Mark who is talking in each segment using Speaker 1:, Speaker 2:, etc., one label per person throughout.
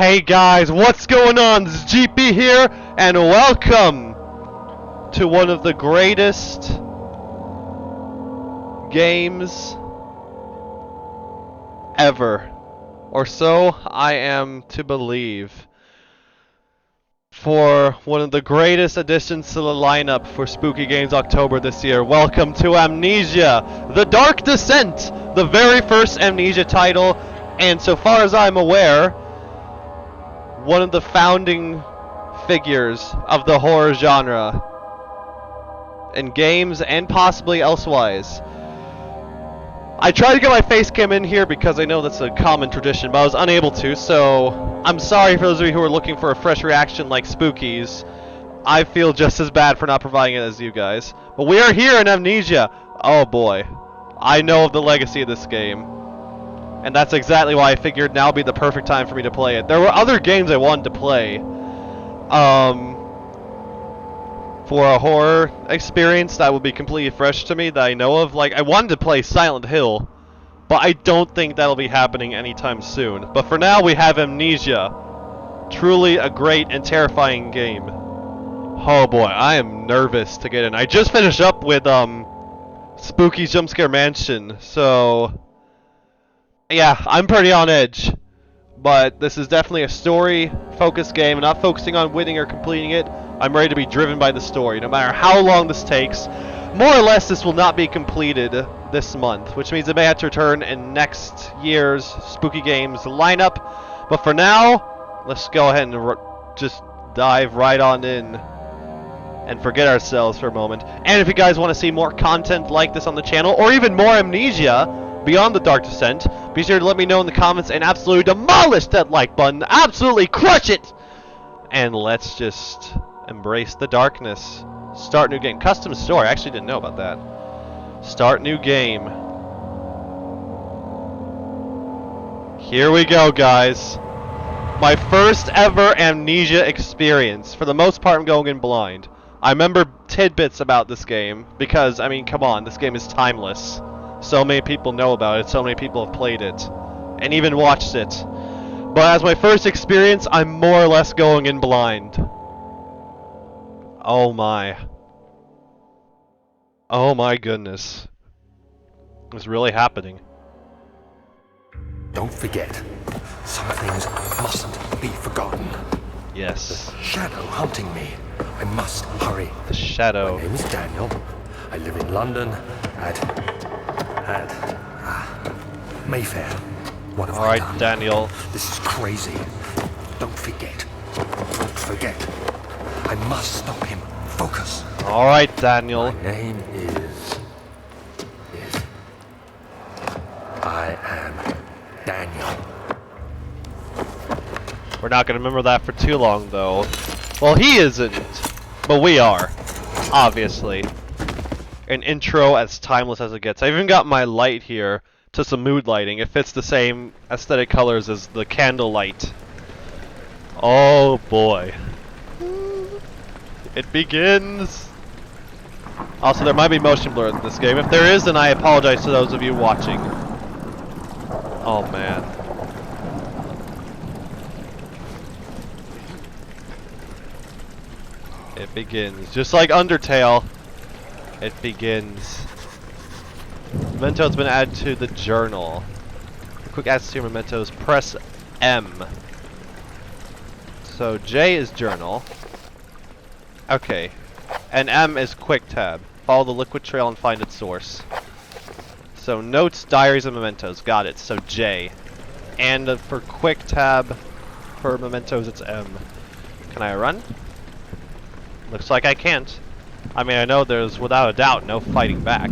Speaker 1: Hey guys, what's going on? This is GP here, and welcome to one of the greatest games ever. Or so I am to believe. For one of the greatest additions to the lineup for Spooky Games October this year, welcome to Amnesia, The Dark Descent, the very first Amnesia title, and so far as I'm aware, one of the founding figures of the horror genre in games and possibly elsewise. I tried to get my face cam in here because I know that's a common tradition, but I was unable to, so I'm sorry for those of you who are looking for a fresh reaction like Spookies. I feel just as bad for not providing it as you guys. But we are here in Amnesia. Oh boy. I know of the legacy of this game. And that's exactly why I figured now would be the perfect time for me to play it. There were other games I wanted to play. For a horror experience that would be completely fresh to me that I know of. Like, I wanted to play Silent Hill, but I don't think that'll be happening anytime soon. But for now, we have Amnesia. Truly a great and terrifying game. Oh boy, I am nervous to get in. I just finished up with, Spooky Jumpscare Mansion, so yeah, I'm pretty on edge. But this is definitely a story-focused game. I'm not focusing on winning or completing it. I'm ready to be driven by the story, no matter how long this takes. More or less, this will not be completed this month, which means it may have to return in next year's Spooky Games lineup. But for now, let's go ahead and just dive right on in and forget ourselves for a moment. And if you guys want to see more content like this on the channel, or even more Amnesia beyond the Dark Descent, be sure to let me know in the comments and absolutely demolish that like button. Absolutely crush it! And let's just embrace the darkness. Start new game. Custom story. I actually didn't know about that. Start new game. Here we go, guys. My first ever Amnesia experience. For the most part, I'm going in blind. I remember tidbits about this game because, I mean, come on, this game is timeless. So many people know about it, so many people have played it, and even watched it. But as my first experience, I'm more or less going in blind. Oh my. Oh my goodness. It's really happening.
Speaker 2: Don't forget, some things mustn't be forgotten.
Speaker 1: Yes.
Speaker 2: The shadow hunting me. I must hurry.
Speaker 1: The shadow.
Speaker 2: My name is Daniel. I live in London at Mayfair. What have I done?
Speaker 1: Alright, Daniel.
Speaker 2: This is crazy. Don't forget. Don't forget. I must stop him. Focus.
Speaker 1: Alright, Daniel.
Speaker 2: My name is... I am Daniel.
Speaker 1: We're not going to remember that for too long, though. Well, he isn't, but we are, obviously. An intro as timeless as it gets. I even got my light here to some mood lighting. It fits the same aesthetic colors as the candle light. Oh boy. It begins. Also, there might be motion blur in this game. If there is, then I apologize to those of you watching. Oh man. It begins. Just like Undertale, it begins. Memento has been added to the journal. Quick access to your mementos. Press M. So J is journal. Okay. And M is quick tab. Follow the liquid trail and find its source. So notes, diaries, and mementos. Got it. So J. And for quick tab, for mementos, it's M. Can I run? Looks like I can't. I mean, I know there's, without a doubt, no fighting back.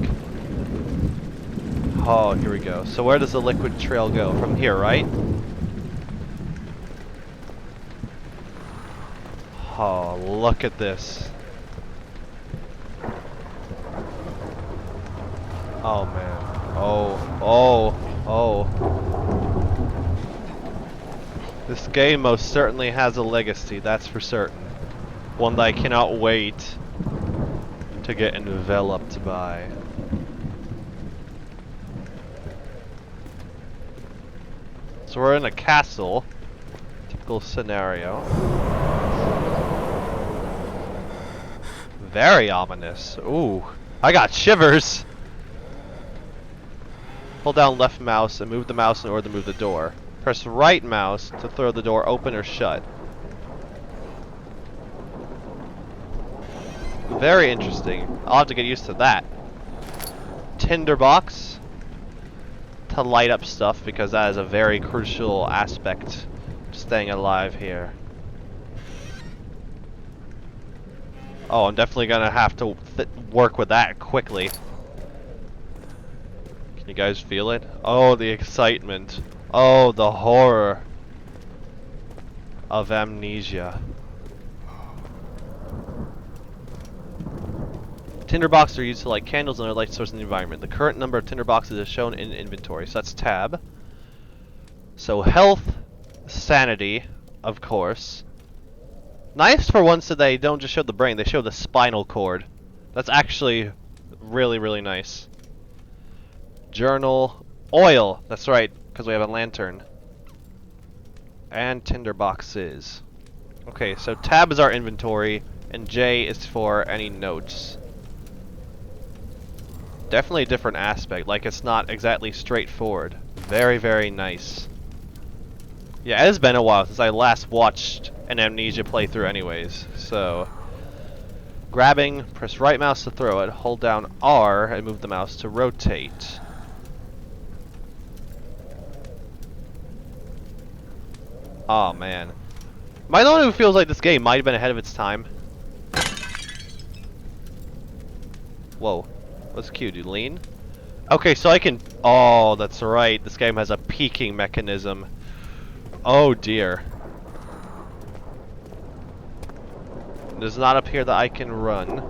Speaker 1: Oh, here we go. So where does the liquid trail go? From here, right? Oh, look at this. Oh, man. Oh. This game most certainly has a legacy, that's for certain. One that I cannot wait to get enveloped by. So we're in a castle. hypothetical scenario. Very ominous. Ooh, I got shivers. Hold down left mouse and move the mouse in order to move the door. Press right mouse to throw the door open or shut. Very interesting. I'll have to get used to that. Tinderbox to light up stuff because that is a very crucial aspect to staying alive here. Oh, I'm definitely gonna have to work with that quickly. Can you guys feel it? Oh, the excitement. Oh, the horror of Amnesia. Tinderboxes are used to light candles and other light sources in the environment. The current number of tinderboxes is shown in inventory, so that's tab. So health, sanity, of course. Nice for once that they don't just show the brain, they show the spinal cord. That's actually really, really nice. Journal, oil, that's right, because we have a lantern. And tinderboxes. Okay, so tab is our inventory, and J is for any notes. Definitely a different aspect, like it's not exactly straightforward. Very, very nice. Yeah, it has been a while since I last watched an Amnesia playthrough anyways, so... Grabbing, press right mouse to throw it, hold down R and move the mouse to rotate. Oh man. Am I the one who feels like this game might have been ahead of its time? Whoa. What's Q? Do you lean? Okay, so I can... Oh, that's right. This game has a peeking mechanism. Oh dear. Does not appear that I can run.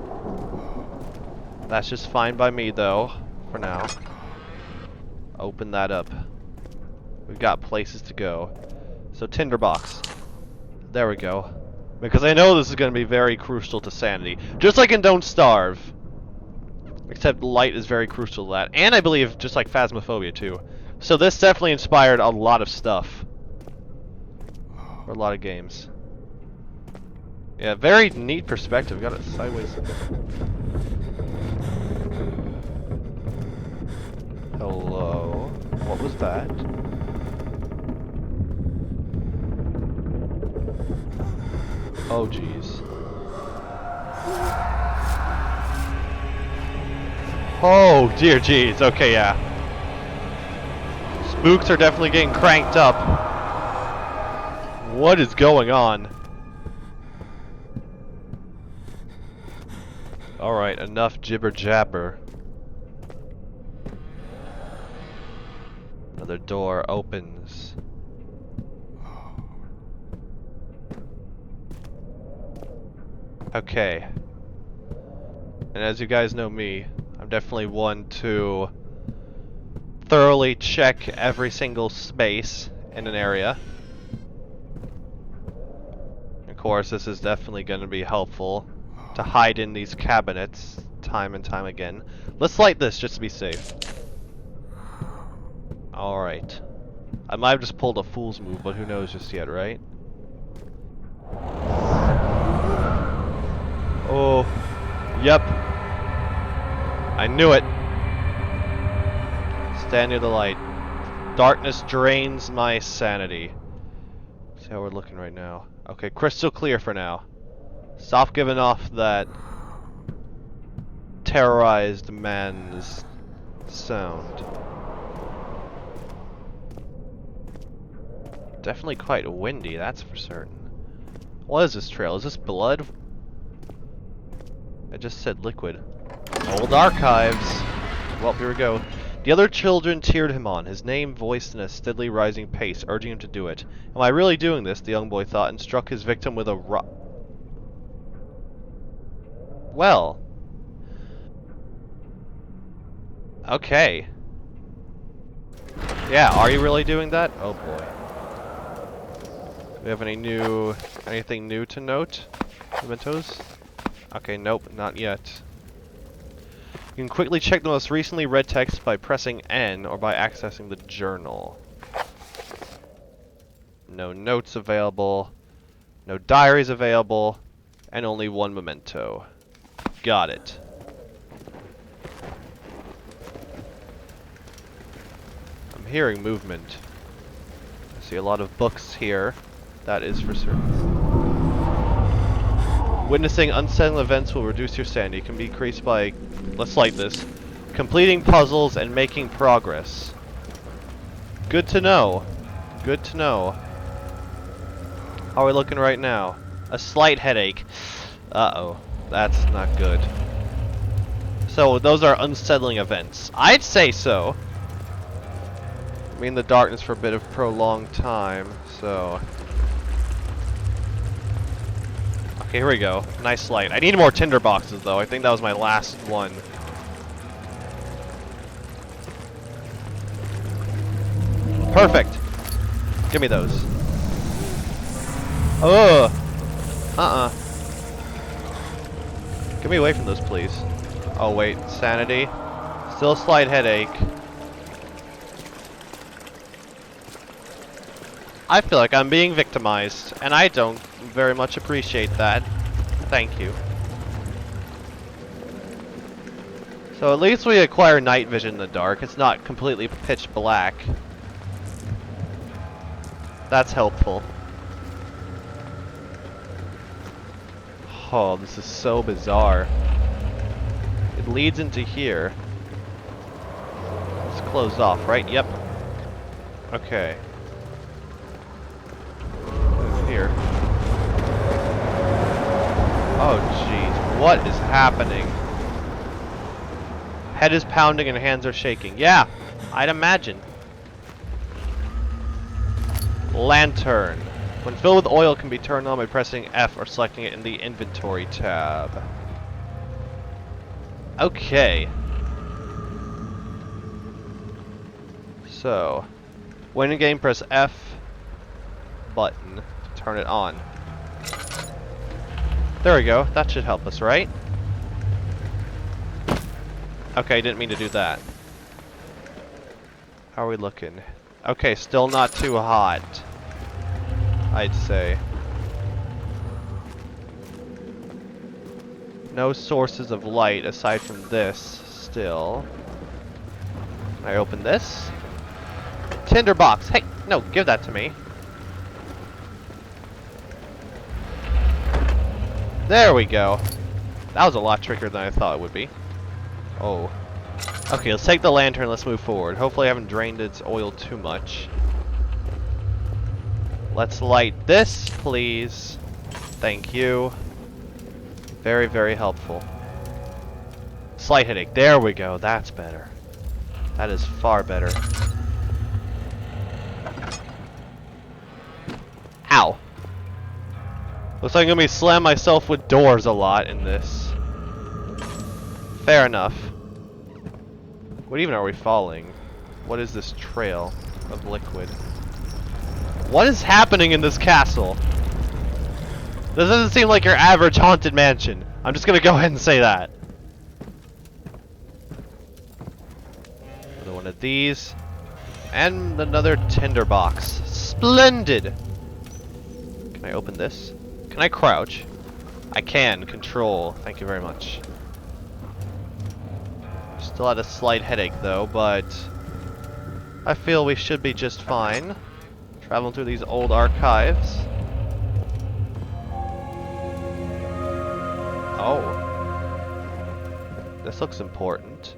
Speaker 1: That's just fine by me though, for now. Open that up. We've got places to go. So tinderbox. There we go. Because I know this is going to be very crucial to sanity. Just like in Don't Starve. Except light is very crucial to that. And I believe just like Phasmophobia too. So this definitely inspired a lot of stuff. Or a lot of games. Yeah, very neat perspective. Got it sideways. Hello. What was that? Oh jeez. Oh dear jeez. Okay, yeah. Spooks are definitely getting cranked up. What is going on? Alright, enough jibber jabber. Another door opens. Okay. And as you guys know me, I'm definitely one to thoroughly check every single space in an area. Of course, this is definitely going to be helpful to hide in these cabinets time and time again. Let's light this just to be safe. Alright. I might have just pulled a fool's move, but who knows just yet, right? Oh. Yep. I knew it. Stand near the light. Darkness drains my sanity. See how we're looking right now. Okay, crystal clear for now. Stop giving off that terrorized man's sound. Definitely quite windy, that's for certain. What is this trail? Is this blood? I just said liquid. Old archives. Well, here we go. The other children cheered him on, his name voiced in a steadily rising pace, urging him to do it. Am I really doing this? The young boy thought, and struck his victim with a rock. Well. Okay. Yeah, are you really doing that? Oh boy. Do we have anything new to note? Mementos? Okay, nope, not yet. You can quickly check the most recently read text by pressing N or by accessing the journal. No notes available. No diaries available. And only one memento. Got it. I'm hearing movement. I see a lot of books here. That is for certain. Witnessing unsettling events will reduce your sanity. Can be increased by, let's light this, completing puzzles and making progress. Good to know. Good to know. How are we looking right now? A slight headache. Uh-oh. That's not good. So, those are unsettling events. I'd say so. I'm in the darkness for a bit of prolonged time, so... Okay, here we go. Nice light. I need more tinderboxes, though. I think that was my last one. Perfect. Give me those. Ugh. Get me away from those, please. Oh, wait. Sanity. Still a slight headache. I feel like I'm being victimized, and I don't very much appreciate that. Thank you. So at least we acquire night vision in the dark. It's not completely pitch black. That's helpful. Oh, this is so bizarre. It leads into here. It's closed off, right? Yep. Okay. What's here? Oh, jeez. What is happening? Head is pounding and hands are shaking. Yeah, I'd imagine. Lantern. When filled with oil, can be turned on by pressing F or selecting it in the inventory tab. Okay. So, when in game, press F button to turn it on. There we go. That should help us, right? Okay, didn't mean to do that. How are we looking? Okay, still not too hot, I'd say. No sources of light aside from this, still. Can I open this? Tinderbox! Hey! No, give that to me. There we go. That was a lot trickier than I thought it would be. Oh. Okay, let's take the lantern, let's move forward. Hopefully I haven't drained its oil too much. Let's light this, please. Thank you. Very, very helpful. Slight headache. There we go. That's better. That is far better. Ow. Looks like I'm gonna be slamming myself with doors a lot in this. Fair enough. What even are we following? What is this trail of liquid? What is happening in this castle? This doesn't seem like your average haunted mansion. I'm just gonna go ahead and say that. Another one of these. And another tinderbox. Splendid! Can I open this? Can I crouch? I can. Control. Thank you very much. Still had a slight headache though, but I feel we should be just fine. Traveling through these old archives. Oh. This looks important.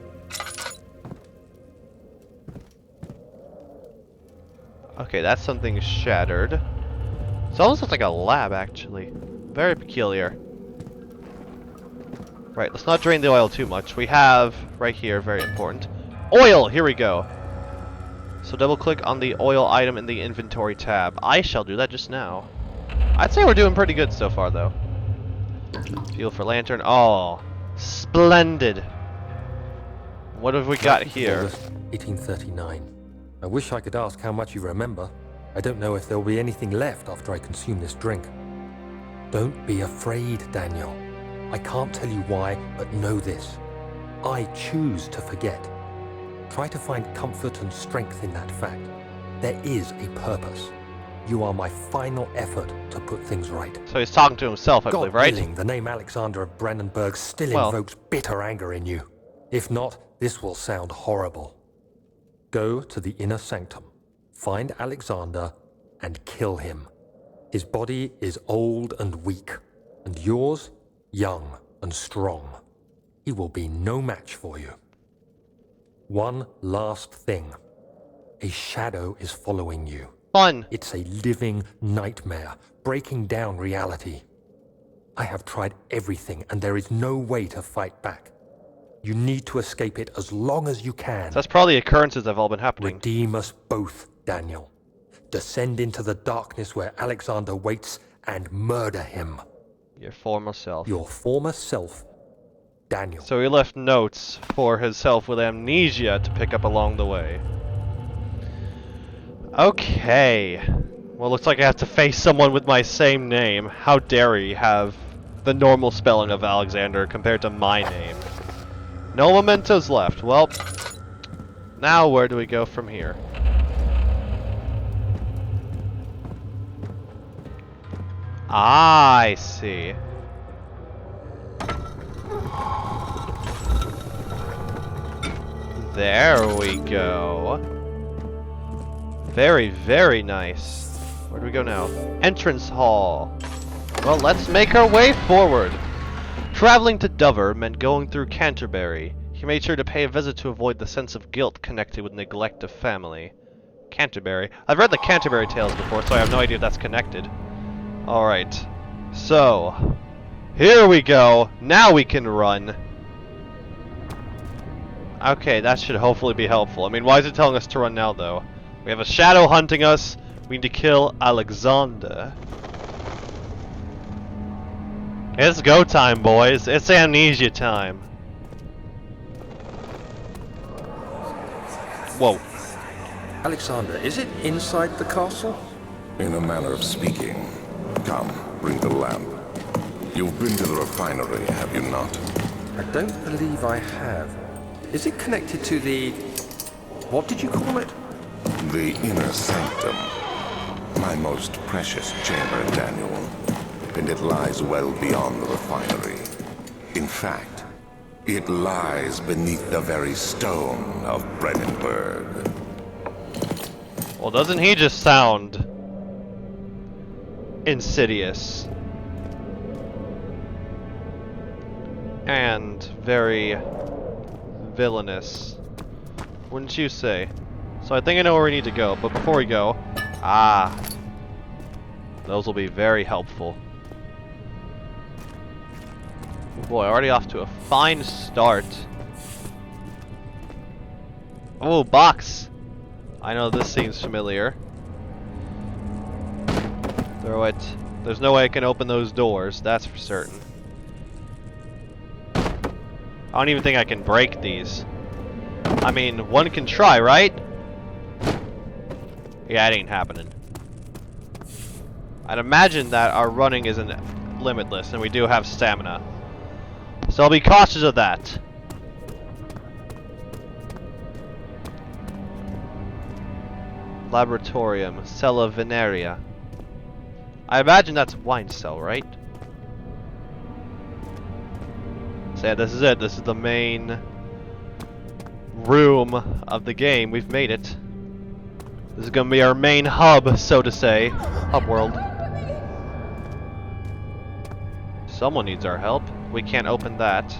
Speaker 1: Okay, that's something shattered. It almost looks like a lab, actually. Very peculiar. Right, let's not drain the oil too much. We have, right here, very important, oil! Here we go. So double click on the oil item in the inventory tab. I shall do that just now. I'd say we're doing pretty good so far, though. Fuel for lantern. Oh, splendid. What have we got here?
Speaker 3: 1839. I wish I could ask how much you remember. I don't know if there will be anything left after I consume this drink. Don't be afraid, Daniel. I can't tell you why, but know this. I choose to forget. Try to find comfort and strength in that fact. There is a purpose. You are my final effort to put things right.
Speaker 1: So he's talking to himself, I believe,
Speaker 3: God
Speaker 1: right?
Speaker 3: willing, the name Alexander of Brandenburg still
Speaker 1: Well.
Speaker 3: invokes bitter anger in you. If not, this will sound horrible. Go to the inner sanctum, find Alexander, and kill him. His body is old and weak, and yours, young and strong. He will be no match for you. One last thing. A shadow is following you.
Speaker 1: Fun.
Speaker 3: It's a living nightmare, breaking down reality. I have tried everything, and there is no way to fight back. You need to escape it as long as you can.
Speaker 1: So that's probably occurrences that have all been happening.
Speaker 3: Redeem us both, Daniel. Descend into the darkness where Alexander waits and murder him.
Speaker 1: Your former self.
Speaker 3: Your former self, Daniel.
Speaker 1: So he left notes for himself with amnesia to pick up along the way. Okay. Well, looks like I have to face someone with my same name. How dare he have the normal spelling of Alexander compared to my name. No mementos left. Well, now where do we go from here? I see. There we go. Very, very nice. Where do we go now? Entrance hall. Well, let's make our way forward. Traveling to Dover meant going through Canterbury. He made sure to pay a visit to avoid the sense of guilt connected with neglect of family. Canterbury. I've read the Canterbury Tales before, so I have no idea if that's connected. Alright. So, here we go. Now we can run. Okay, that should hopefully be helpful. I mean, why is it telling us to run now, though? We have a shadow hunting us. We need to kill Alexander. It's go time, boys. It's amnesia time. Whoa.
Speaker 4: Alexander, is it inside the castle?
Speaker 5: In a manner of speaking. Come, bring the lamp. You've been to the refinery, have you not?
Speaker 4: I don't believe I have. Is it connected to the... what did you call it?
Speaker 5: The inner sanctum. My most precious chamber, Daniel. And it lies well beyond the refinery. In fact, it lies beneath the very stone of Brandenburg.
Speaker 1: Well, doesn't he just sound insidious and very villainous, wouldn't you say? So I think I know where we need to go, but before we go, those will be very helpful. Oh boy, already off to a fine start. Oh, box! I know this seems familiar. Throw it. There's no way I can open those doors, that's for certain. I don't even think I can break these. I mean, one can try, right? Yeah, it ain't happening. I'd imagine that our running isn't limitless, and we do have stamina. So I'll be cautious of that. Laboratorium, Cellar Veneria. I imagine that's wine cell, right? So yeah, this is it. This is the main room of the game. We've made it. This is gonna be our main hub, so to say. Hub world. Someone needs our help. We can't open that.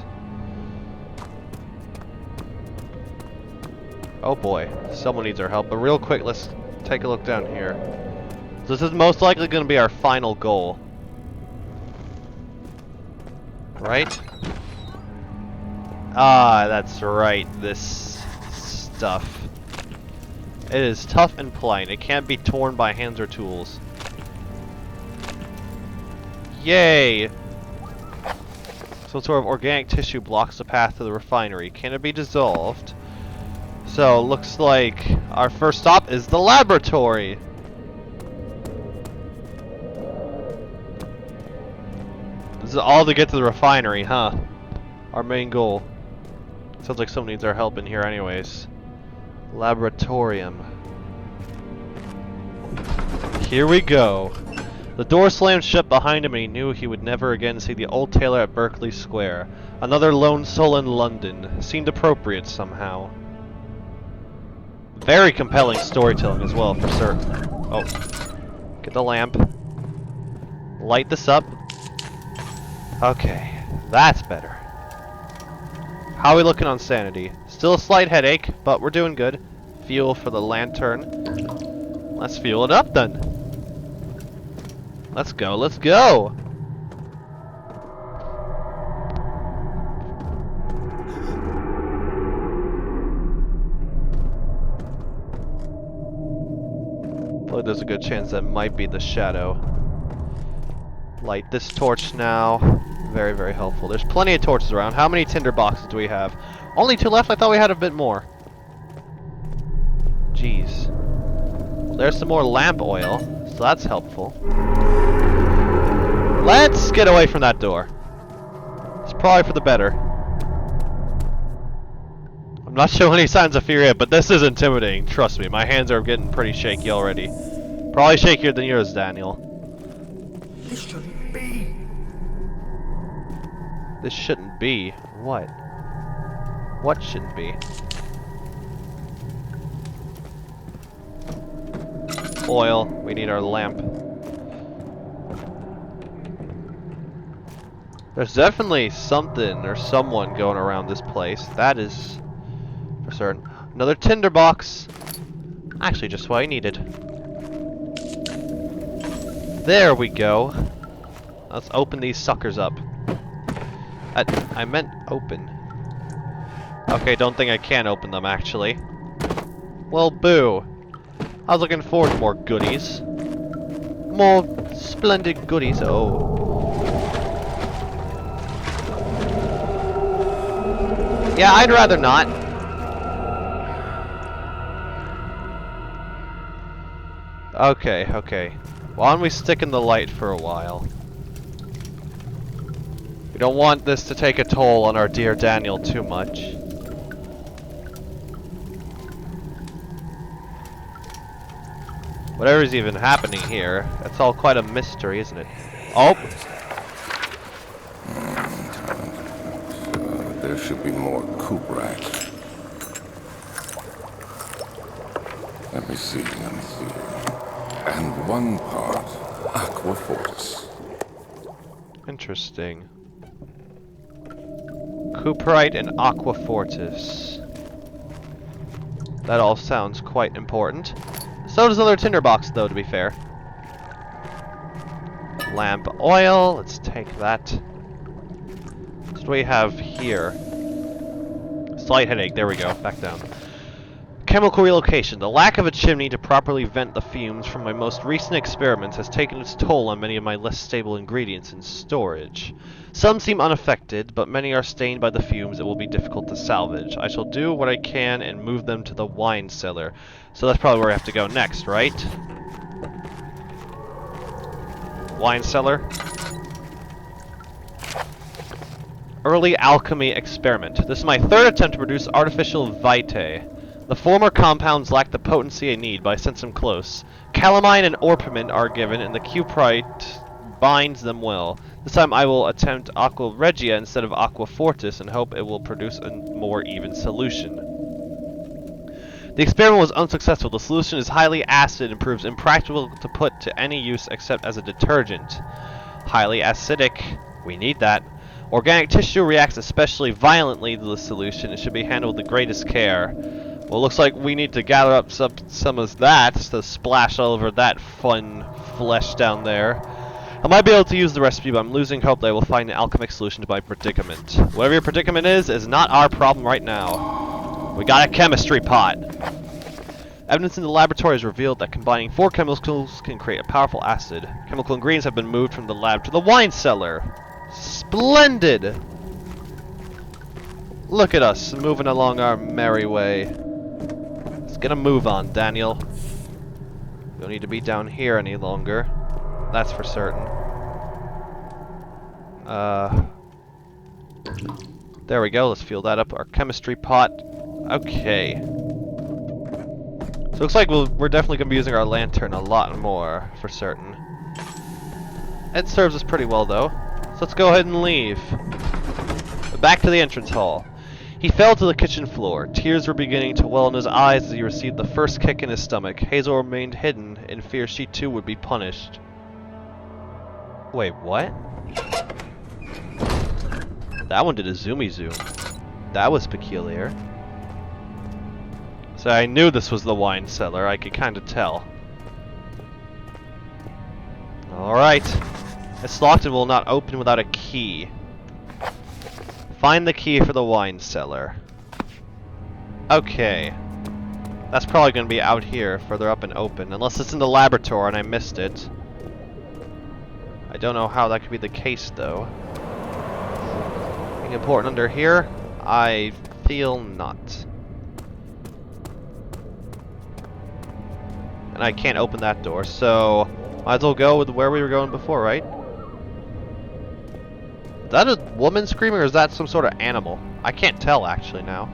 Speaker 1: Oh boy, someone needs our help. But real quick, let's take a look down here. This is most likely going to be our final goal. Right? Ah, that's right. This stuff. It is tough and plain. It can't be torn by hands or tools. Yay! Some sort of organic tissue blocks the path to the refinery. Can it be dissolved? So, looks like our first stop is the laboratory. This is all to get to the refinery, huh? Our main goal. Sounds like someone needs our help in here anyways. Laboratorium. Here we go. The door slammed shut behind him and he knew he would never again see the old tailor at Berkeley Square. Another lone soul in London. Seemed appropriate somehow. Very compelling storytelling as well, for certain. Oh. Get the lamp. Light this up. Okay. That's better. How are we looking on sanity? Still a slight headache, but we're doing good. Fuel for the lantern. Let's fuel it up then. Let's go, let's go! Well, there's a good chance that might be the shadow. Light this torch now. Very, very helpful. There's plenty of torches around. How many tinderboxes do we have? Only 2 left? I thought we had a bit more. Jeez. Well, there's some more lamp oil, so that's helpful. Let's get away from that door. It's probably for the better. I'm not showing any signs of fear yet, but this is intimidating. Trust me, my hands are getting pretty shaky already. Probably shakier than yours, Daniel.
Speaker 2: This shouldn't be.
Speaker 1: This shouldn't be. What? What shouldn't be? Oil. We need our lamp. There's definitely something or someone going around this place. That is for certain. Another tinderbox. Actually, just what I needed. There we go. Let's open these suckers up. I meant open. Okay, don't think I can open them, actually. Well, boo. I was looking forward to more goodies. More splendid goodies. Oh. Yeah, I'd rather not. Okay, okay. Why don't we stick in the light for a while? We don't want this to take a toll on our dear Daniel too much. Whatever's even happening here, that's all quite a mystery, isn't it? Oh!
Speaker 5: There should be more Cooperite. Let me see. And 1 part Aquafortis.
Speaker 1: Interesting. Cooperite and Aquafortis. That all sounds quite important. So does another tinderbox, though, to be fair. Lamp oil. Let's take that. What do we have here? Slight headache. There we go. Back down. Chemical relocation. The lack of a chimney to properly vent the fumes from my most recent experiments has taken its toll on many of my less stable ingredients in storage. Some seem unaffected, but many are stained by the fumes that will be difficult to salvage. I shall do what I can and move them to the wine cellar. So that's probably where we have to go next, right? Wine cellar. Early alchemy experiment. This is my 3rd attempt to produce artificial vitae. The former compounds lack the potency I need, but I sense them close. Calamine and orpiment are given, and the cuprite binds them well. This time I will attempt aqua regia instead of aqua fortis and hope it will produce a more even solution. The experiment was unsuccessful. The solution is highly acid and proves impractical to put to any use except as a detergent. Highly acidic. We need that. Organic tissue reacts especially violently to the solution and should be handled with the greatest care. Well, looks like we need to gather up some of that to splash all over that fun flesh down there. I might be able to use the recipe, but I'm losing hope that I will find an alchemic solution to my predicament. Whatever your predicament is not our problem right now. We got a chemistry pot. Evidence in the laboratory has revealed that combining 4 chemicals can create a powerful acid. Chemical ingredients have been moved from the lab to the wine cellar. Splendid! Look at us, moving along our merry way. Let's get a move on, Daniel. We don't need to be down here any longer. That's for certain. There we go, let's fill that up. Our chemistry pot. Okay. So looks like we're definitely going to be using our lantern a lot more, for certain. It serves us pretty well, though. So let's go ahead and leave. Back to the entrance hall. He fell to the kitchen floor. Tears were beginning to well in his eyes as he received the first kick in his stomach. Hazel remained hidden, in fear she too would be punished. Wait, what? That one did a zoomy zoom. That was peculiar. So I knew this was the wine cellar. I could kind of tell. Alright. It's locked and will not open without a key. Find the key for the wine cellar. Okay. That's probably going to be out here, further up and open. Unless it's in the laboratory and I missed it. I don't know how that could be the case, though. Anything important under here? I feel not. And I can't open that door, so might as well go with where we were going before, right? Is that a woman screaming, or is that some sort of animal? I can't tell, actually, now.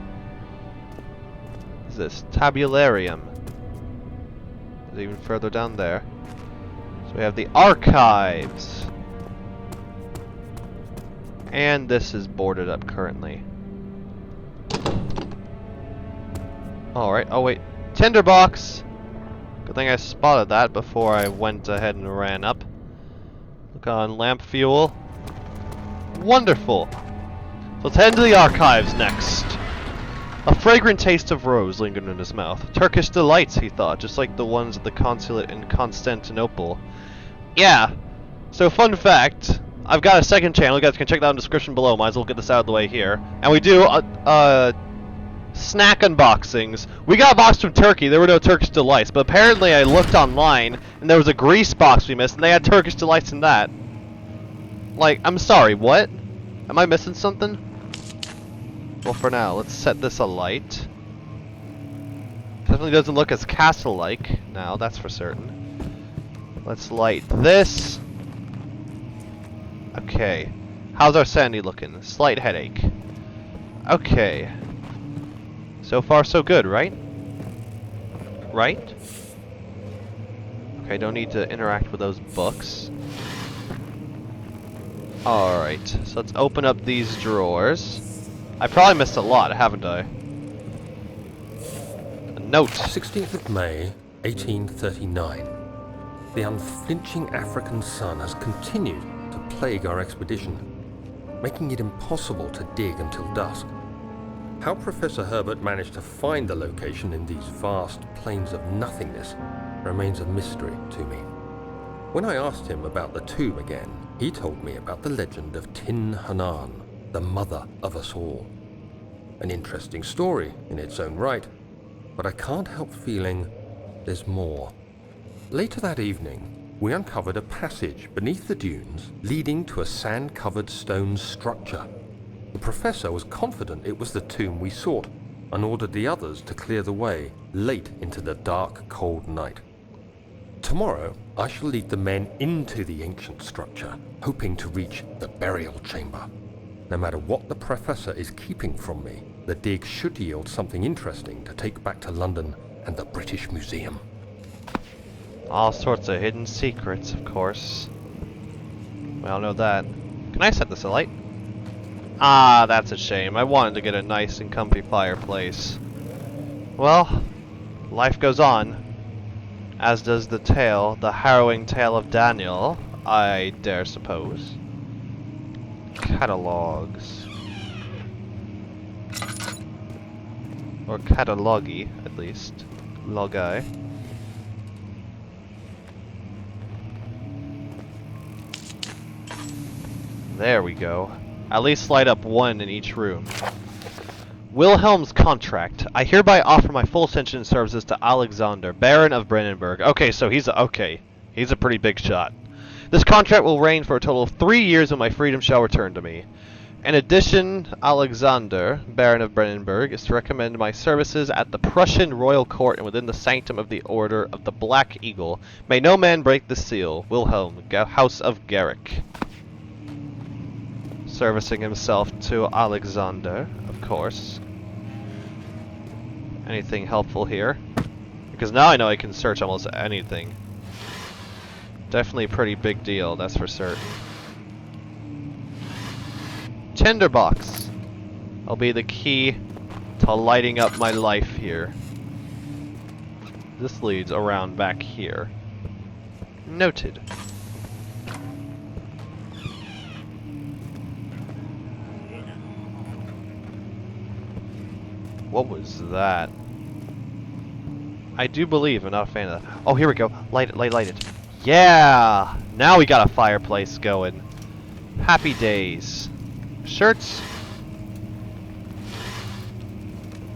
Speaker 1: What is this? Tabularium. Is it even further down there? So we have the archives. And this is boarded up currently. Alright, oh wait. Tinderbox! Good thing I spotted that before I went ahead and ran up. Look on lamp fuel. Wonderful! So let's head into the archives next. A fragrant taste of rose lingered in his mouth. Turkish delights, he thought, just like the ones at the consulate in Constantinople. Yeah. So fun fact, I've got a second channel. You guys can check that in the description below. Might as well get this out of the way here. And we do snack unboxings. We got a box from Turkey. There were no Turkish delights, but apparently I looked online and there was a Greece box we missed, and they had Turkish delights in that. Like, I'm sorry, what? Am I missing something? Well, for now, let's set this alight. Definitely doesn't look as castle-like now, that's for certain. Let's light this. Okay. How's our sanity looking? Slight headache. Okay. So far, so good, right? Right? Okay, don't need to interact with those books. Alright, so let's open up these drawers. I probably missed a lot, haven't I? A note.
Speaker 3: 16th of May, 1839. The unflinching African sun has continued to plague our expedition, making it impossible to dig until dusk. How Professor Herbert managed to find the location in these vast plains of nothingness remains a mystery to me. When I asked him about the tomb again, he told me about the legend of Tin Hanan, the mother of us all. An interesting story in its own right, but I can't help feeling there's more. Later that evening, we uncovered a passage beneath the dunes leading to a sand-covered stone structure. The professor was confident it was the tomb we sought and ordered the others to clear the way late into the dark, cold night. Tomorrow, I shall lead the men into the ancient structure, hoping to reach the burial chamber. No matter what the professor is keeping from me, the dig should yield something interesting to take back to London and the British Museum.
Speaker 1: All sorts of hidden secrets, of course. We all know that. Can I set this alight? Ah, that's a shame. I wanted to get a nice and comfy fireplace. Well, life goes on. As does the tale, the harrowing tale of Daniel, I dare suppose. Catalogs. Or catalogy, at least. Logi. There we go. At least light up one in each room. Wilhelm's contract. I hereby offer my full attention and services to Alexander, Baron of Brandenburg. Okay, so he's a pretty big shot. This contract will reign for a total of 3 years when my freedom shall return to me. In addition, Alexander, Baron of Brandenburg, is to recommend my services at the Prussian royal court and within the sanctum of the Order of the Black Eagle. May no man break the seal. Wilhelm, House of Garrick. Servicing himself to Alexander, of course. Anything helpful here? Because now I know I can search almost anything. Definitely a pretty big deal, that's for certain. Tinderbox. Will be the key to lighting up my life here. This leads around back here. Noted. What was that? I do believe I'm not a fan of that. Oh, here we go. Light it, light it. Yeah! Now we got a fireplace going. Happy days. Shirts?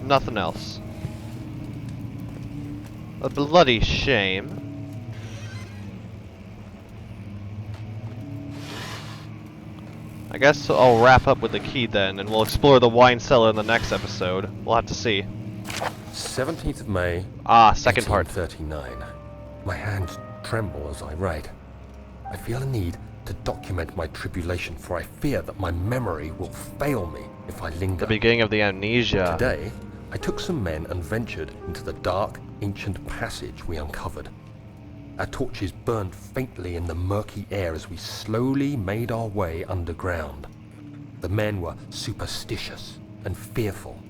Speaker 1: Nothing else. A bloody shame. I guess I'll wrap up with the key then, and we'll explore the wine cellar in the next episode. We'll have to see.
Speaker 3: 17th of May.
Speaker 1: Ah, second part.
Speaker 3: 39. My hands tremble as I write. I feel a need to document my tribulation, for I fear that my memory will fail me if I linger.
Speaker 1: The beginning of the Amnesia.
Speaker 3: Today, I took some men and ventured into the dark, ancient passage we uncovered. Our torches burned faintly in the murky air as we slowly made our way underground. The men were superstitious and fearful.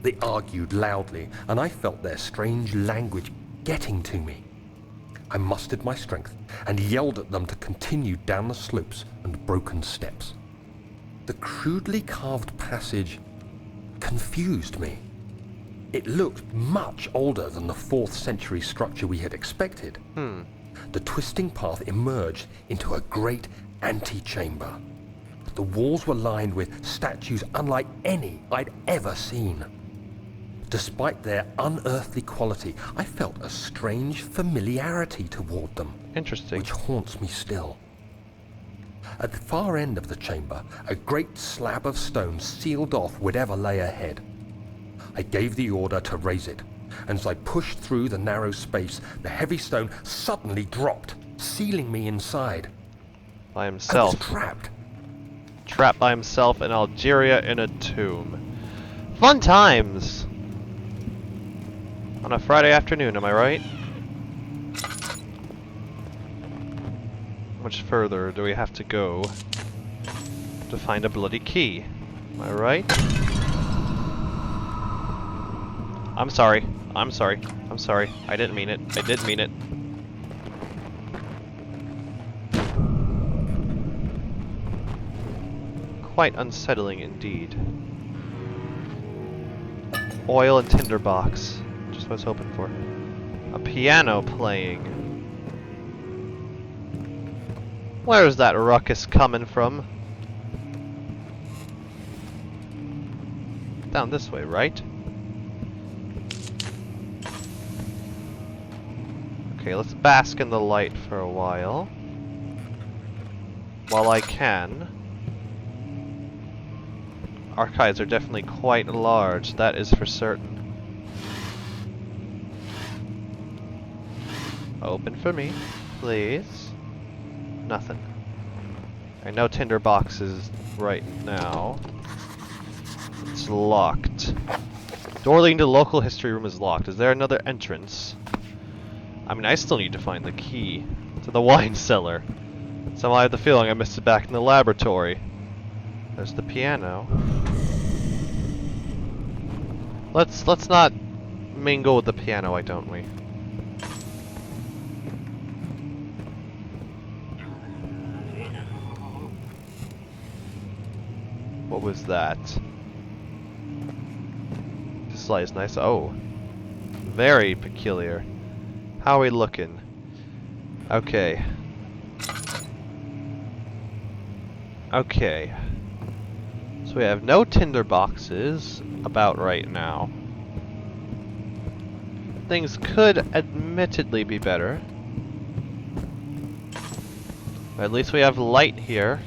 Speaker 3: They argued loudly, and I felt their strange language getting to me. I mustered my strength and yelled at them to continue down the slopes and broken steps. The crudely carved passage confused me. It looked much older than the 4th century structure we had expected. The twisting path emerged into a great antechamber. The walls were lined with statues unlike any I'd ever seen. Despite their unearthly quality, I felt a strange familiarity toward them.
Speaker 1: Interesting.
Speaker 3: Which haunts me still. At the far end of the chamber, a great slab of stone sealed off whatever lay ahead. I gave the order to raise it, and as I pushed through the narrow space, the heavy stone suddenly dropped, sealing me inside.
Speaker 1: By
Speaker 3: I
Speaker 1: himself.
Speaker 3: was trapped.
Speaker 1: Trapped by himself in Algeria in a tomb. Fun times! On a Friday afternoon, am I right? How much further do we have to go to find a bloody key? Am I right? I'm sorry. I'm sorry. I'm sorry. I didn't mean it. I did mean it. Quite unsettling indeed. Oil and tinderbox. Just what I was hoping for. A piano playing. Where's that ruckus coming from? Down this way, right? Okay, let's bask in the light for a while. While I can. Archives are definitely quite large, that is for certain. Open for me, please. Nothing. I know Tinderbox is right now. It's locked. Door leading to the local history room is locked. Is there another entrance? I mean, I still need to find the key to the wine cellar. Somehow I have the feeling I missed it back in the laboratory. There's the piano. Let's not mingle with the piano, why don't we? What was that? This light is nice. Oh, very peculiar. How are we looking? Okay. Okay. So we have no tinder boxes about right now. Things could admittedly be better. But at least we have light here.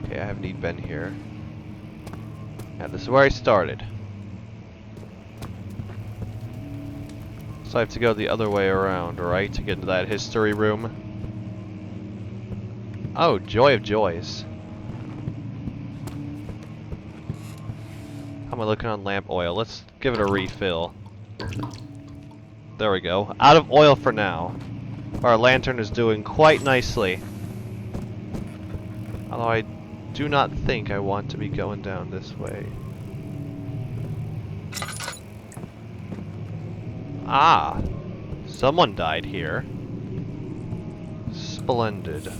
Speaker 1: Okay, I haven't even been here. Yeah, this is where I started. So I have to go the other way around, right? To get into that history room. Oh, joy of joys. How am I looking on lamp oil? Let's give it a refill. There we go. Out of oil for now. Our lantern is doing quite nicely. Although I do not think I want to be going down this way. Ah! Someone died here. Splendid.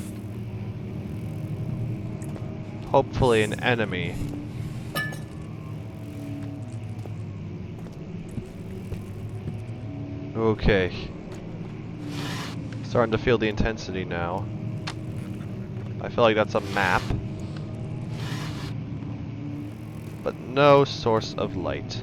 Speaker 1: Hopefully an enemy. Okay. Starting to feel the intensity now. I feel like that's a map. But no source of light.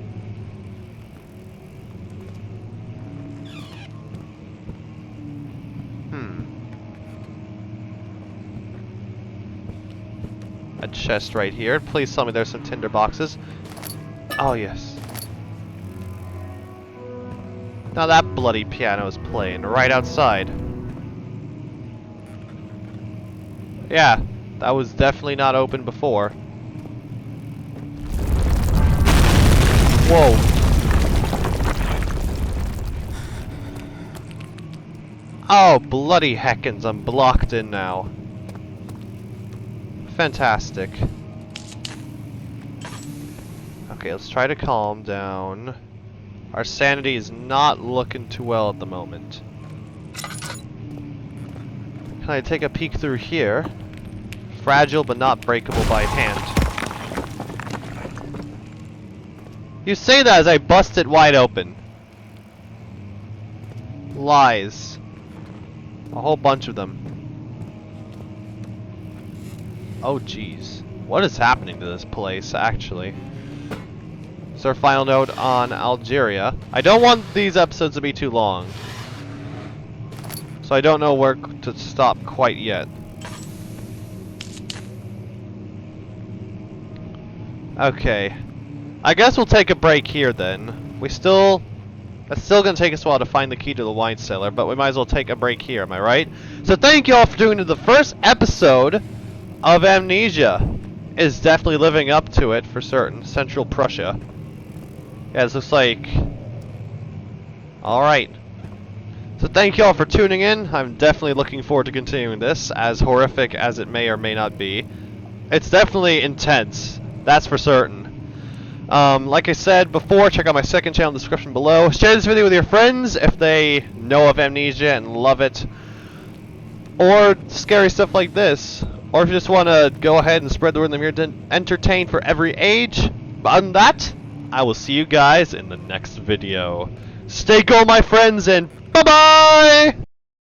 Speaker 1: A chest right here. Please tell me there's some tinder boxes. Oh, yes. Now that bloody piano is playing right outside. Yeah, that was definitely not open before. Whoa. Oh, bloody heckins, I'm blocked in now. Fantastic. Okay, let's try to calm down. Our sanity is not looking too well at the moment. Can I take a peek through here? Fragile but not breakable by hand. You say that as I bust it wide open. Lies. A whole bunch of them. Oh jeez. What is happening to this place, actually? It's our final note on Algeria. I don't want these episodes to be too long. So I don't know where to stop quite yet. Okay. I guess we'll take a break here then. It's still gonna take us a while to find the key to the wine cellar, but we might as well take a break here, am I right? So thank you all for tuning to the first episode of Amnesia. It is definitely living up to it for certain. Central Prussia. Yeah, this looks like... Alright. So thank you all for tuning in. I'm definitely looking forward to continuing this, as horrific as it may or may not be. It's definitely intense. That's for certain. Like I said before, check out my second channel in the description below. Share this video with your friends if they know of Amnesia and love it. Or scary stuff like this. Or if you just want to go ahead and spread the word that you're entertained for every age. But other than that, I will see you guys in the next video. Stay cool, my friends, and bye-bye!